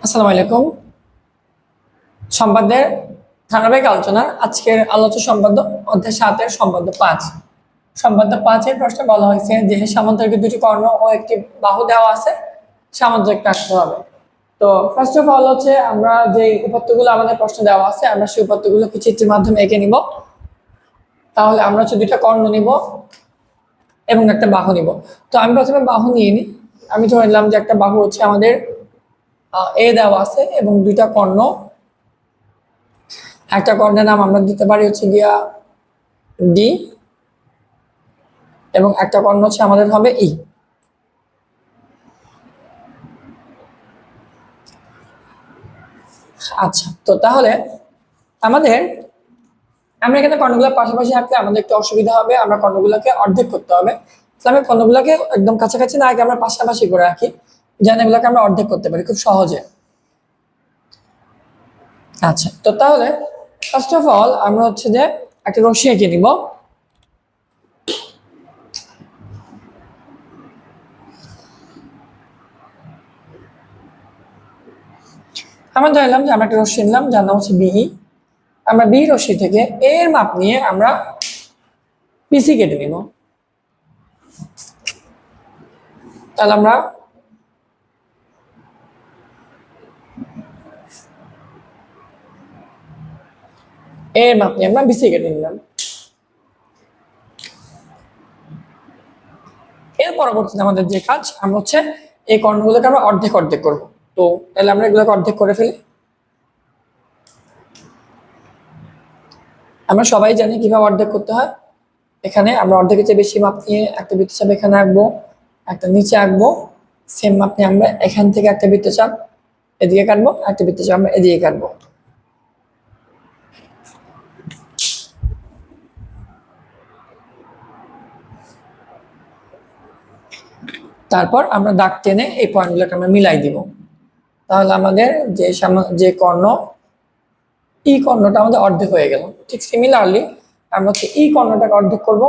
আসসালামু আলাইকুম। সম্পাদ্যের ধারাবাহিক আলোচনার আজকের আলোচ্য সম্পাদ্য অধ্যায় 7-এর সম্পাদ্য 5। সম্পাদ্য 5-এর প্রশ্নে বলা হয়েছে যে সামান্তরিকের দুটি কর্ণ ও একটি বাহু দেওয়া আছে, সামান্তরিক রাখতে হবে। তো ফার্স্ট অফ অল হচ্ছে আমরা যে উপাত্তগুলো আমাদের প্রশ্ন দেওয়া আছে আমরা সেই উপাত্তগুলোকে চিত্রের মাধ্যমে এঁকে নিব। তাহলে আমরা হচ্ছে দুইটা কর্ণ নিব এবং একটা বাহু নিব। তো আমি প্রথমে বাহু নিয়ে নিই। আমি ধরে নিলাম যে একটা বাহু হচ্ছে আমাদের এ দেওয়া আছে এবং দুইটা কর্ণ, একটা কর্ণের নাম আমরা দিতে পারি হচ্ছে গিয়া ডি এবং একটা কর্ণ হচ্ছে আমাদের হবে ই। আচ্ছা, তো তাহলে আমাদের আমরা এখানে কর্ণগুলো পাশাপাশি রাখলে আমাদের একটু অসুবিধা হবে, আমরা কর্ণগুলোকে অর্ধেক করতে হবে। আমি কর্ণগুলোকে একদম কাছাকাছি না আগে আমরা পাশাপাশি করে রাখি, যেন এগুলোকে আমরা অর্ধেক করতে পারি খুব সহজে। আচ্ছা, তো তাহলে ফার্স্ট অফ অল আমরা হচ্ছে যে একটা রশ্মি এঁকে নিব। আমরা ধরলাম যে আমরা একটা রশ্মি নিলাম যার নাম হচ্ছে বিই। আমরা বি রশ্মি থেকে এর মাপ নিয়ে আমরা পিসি কেটে নিব। তাহলে আমরা এর মাপ নিয়ে আমরা বিসি কেটে নিলাম। এর পরবর্তীতে আমাদের যে কাজ, আমরা হচ্ছে এই কর্ণগুলোকে আমরা অর্ধেক অর্ধেক করব। তো তাহলে আমরা এগুলোকে অর্ধেক করে ফেলি। আমরা সবাই জানি কিভাবে অর্ধেক করতে হয়। এখানে আমরা অর্ধেকের চেয়ে বেশি মাপ নিয়ে একটা বৃত্তচাপ এখানে আঁকবো, একটা নিচে আঁকবো। সেম মাপ নিয়ে আমরা এখান থেকে একটা বৃত্তচাপ এদিকে কাটবো, একটা বৃত্তচাপ আমরা এদিকে কাটবো। তারপর আমরা দাগ টেনে এই পয়েন্টগুলোকে আমরা মিলাই দিব। তাহলে আমাদের যে কর্ণ ই কর্ণটা আমাদের অর্ধেক হয়ে গেল। ঠিক সিমিলারলি আমরা হচ্ছে ই কর্ণটাকে অর্ধেক করব।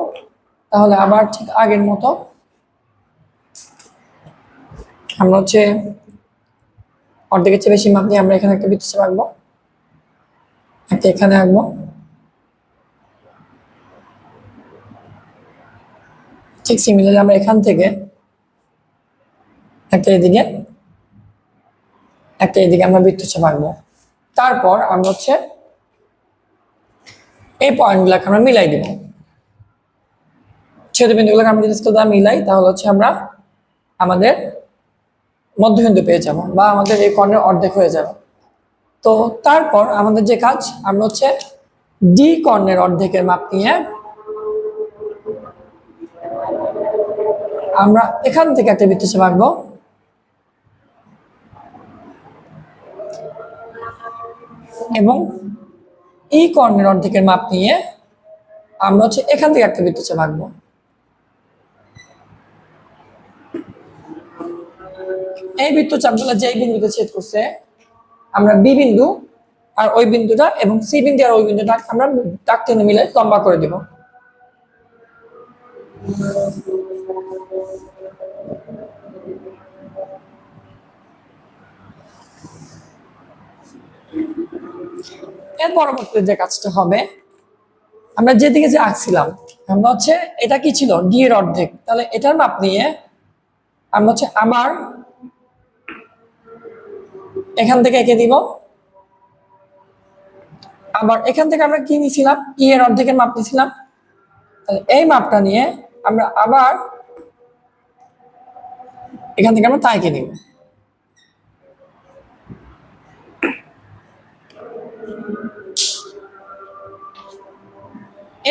তাহলে আবার ঠিক আগের মতো আমরা হচ্ছে অর্ধেকের চেয়ে বেশি মাপ নিয়ে আমরা এখানে একটা বৃত্তচাপ আঁকবো, একটা এখানে আঁকবো। ঠিক সিমিলারলি আমরা এখান থেকে একটা এদিকে একটা এদিকে আমরা বৃত্তচাপ আঁকবো। তারপর আমরা হচ্ছে এই পয়েন্টগুলোকে আমরা মিলাই দিব। ছেদবিন্দুগুলোকে আমরা যদি স্কেল দ্বারা মিলাই তাহলে হচ্ছে আমরা আমাদের মধ্যবিন্দু পেয়ে যাব বা আমাদের এই কর্ণের অর্ধেক হয়ে যাবে। তো তারপর আমাদের যে কাজ, আমরা হচ্ছে ডি কর্ণের অর্ধেকের মাপ নিয়ে আমরা এখান থেকে একটা বৃত্তচাপ আঁকবো এবং ই কর্ণের অর্ধেকের মাপ নিয়ে আমরা হচ্ছে এখান থেকে একটা বৃত্তচাপ আঁকবো। এই বৃত্তচাপগুলো যেই বিন্দুতে ছেদ করছে আমরা বি বিন্দু আর ওই বিন্দুটা এবং সি বিন্দু আর ওই বিন্দুটা আমরা দাগ টেনে মিলে লম্বা করে দিব। এর পরবর্তীতে যে কাজটা হবে, আমরা যেদিকে যে আঁকছিলাম আমরা হচ্ছে এটা কি ছিল ডি এর অর্ধেক, তাহলে এটার মাপ নিয়ে আমরা হচ্ছে আবার এখান থেকে এঁকে দিব। আবার এখান থেকে আমরা কি নিয়েছিলাম, ই এর অর্ধেকের মাপ নিয়েছিলাম, তাহলে এই মাপটা নিয়ে আমরা আবার এখান থেকে আমরা তাইকে নিব।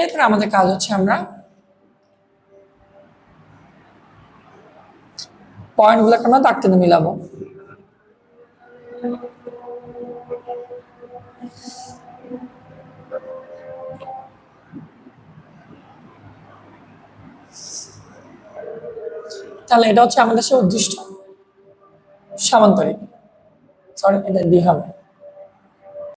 এরপর আমাদের কাজ হচ্ছে আমরা পয়েন্টগুলোকে আমরা দাগ টেনে মিলাবো। তাহলে এটা হচ্ছে আমাদের সে উদ্দিষ্ট সামান্তরিক, সরি এটা ডি হবে।